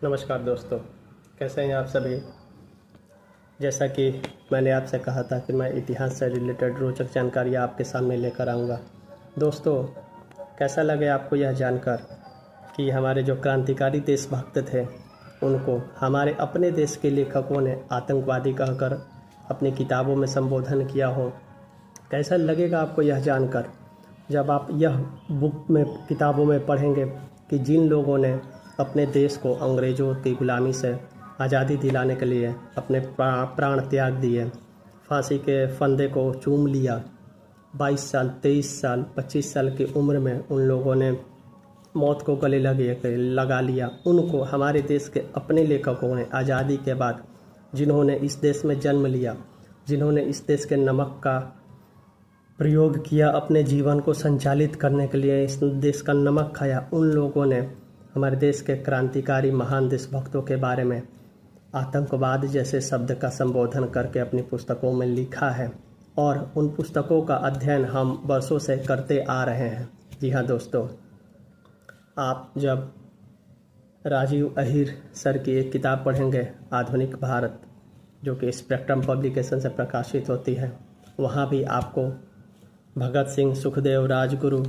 नमस्कार दोस्तों, कैसे हैं आप सभी। जैसा कि मैंने आपसे कहा था कि मैं इतिहास से रिलेटेड रोचक जानकारियाँ आपके सामने लेकर आऊँगा। दोस्तों, कैसा लगे आपको यह जानकर कि हमारे जो क्रांतिकारी देशभक्त थे उनको हमारे अपने देश के लेखकों ने आतंकवादी कहकर अपनी किताबों में संबोधन किया हो। कैसा लगेगा आपको यह जानकर जब आप यह बुक में किताबों में पढ़ेंगे कि जिन लोगों ने अपने देश को अंग्रेज़ों की ग़ुलामी से आज़ादी दिलाने के लिए अपने प्राण त्याग दिए, फांसी के फंदे को चूम लिया। 22 साल, 23 साल, 25 साल की उम्र में उन लोगों ने मौत को गले लगा लिया। उनको हमारे देश के अपने लेखकों ने आज़ादी के बाद, जिन्होंने इस देश में जन्म लिया, जिन्होंने इस देश के नमक का प्रयोग किया अपने जीवन को संचालित करने के लिए, इस देश का नमक खाया, उन लोगों ने हमारे देश के क्रांतिकारी महान देशभक्तों के बारे में आतंकवाद जैसे शब्द का संबोधन करके अपनी पुस्तकों में लिखा है और उन पुस्तकों का अध्ययन हम वर्षों से करते आ रहे हैं। जी हाँ दोस्तों, आप जब राजीव अहीर सर की एक किताब पढ़ेंगे आधुनिक भारत, जो कि स्पेक्ट्रम पब्लिकेशन से प्रकाशित होती है, वहाँ भी आपको भगत सिंह, सुखदेव, राजगुरु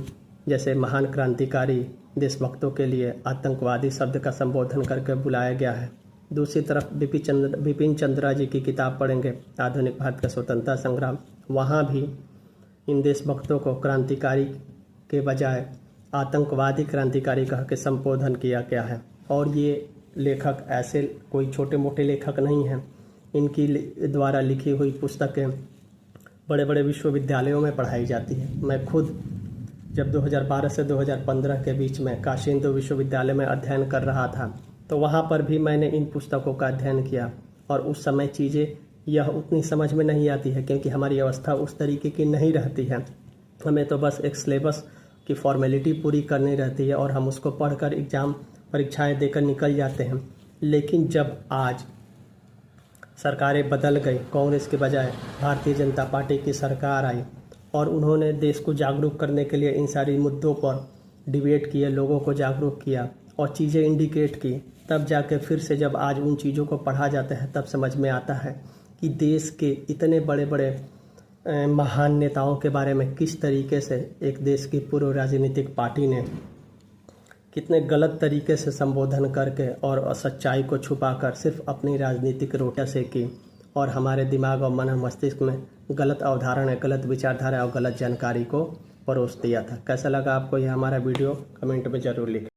जैसे महान क्रांतिकारी देशभक्तों के लिए आतंकवादी शब्द का संबोधन करके बुलाया गया है। दूसरी तरफ बिपिन चंद्रा जी की किताब पढ़ेंगे आधुनिक भारत का स्वतंत्रता संग्राम, वहाँ भी इन देशभक्तों को क्रांतिकारी के बजाय आतंकवादी क्रांतिकारी कह के संबोधन किया गया है। और ये लेखक ऐसे कोई छोटे मोटे लेखक नहीं हैं। इनकी द्वारा लिखी हुई पुस्तकें बड़े बड़े विश्वविद्यालयों में पढ़ाई जाती है। मैं खुद जब 2012 से 2015 के बीच में काशी हिंदू विश्वविद्यालय में अध्ययन कर रहा था, तो वहाँ पर भी मैंने इन पुस्तकों का अध्ययन किया और उस समय चीज़ें यह उतनी समझ में नहीं आती है, क्योंकि हमारी अवस्था उस तरीके की नहीं रहती है। हमें तो बस एक सिलेबस की फॉर्मेलिटी पूरी करनी रहती है और हम उसको पढ़कर एग्ज़ाम परीक्षाएं देकर निकल जाते हैं। लेकिन जब आज सरकारें बदल गई, कांग्रेस के बजाय भारतीय जनता पार्टी की सरकार आई और उन्होंने देश को जागरूक करने के लिए इन सारी मुद्दों पर डिबेट किए, लोगों को जागरूक किया और चीज़ें इंडिकेट की, तब जाके फिर से जब आज उन चीज़ों को पढ़ा जाता है तब समझ में आता है कि देश के इतने बड़े बड़े महान नेताओं के बारे में किस तरीके से एक देश की पूर्व राजनीतिक पार्टी ने कितने गलत तरीके से संबोधन करके और सच्चाई को छुपाकर सिर्फ अपनी राजनीतिक रोटियां सेकी और हमारे दिमाग और मन मस्तिष्क में गलत अवधारणा, गलत विचारधारा और गलत जानकारी को परोस दिया था। कैसा लगा आपको यह हमारा वीडियो, कमेंट में ज़रूर लिखें।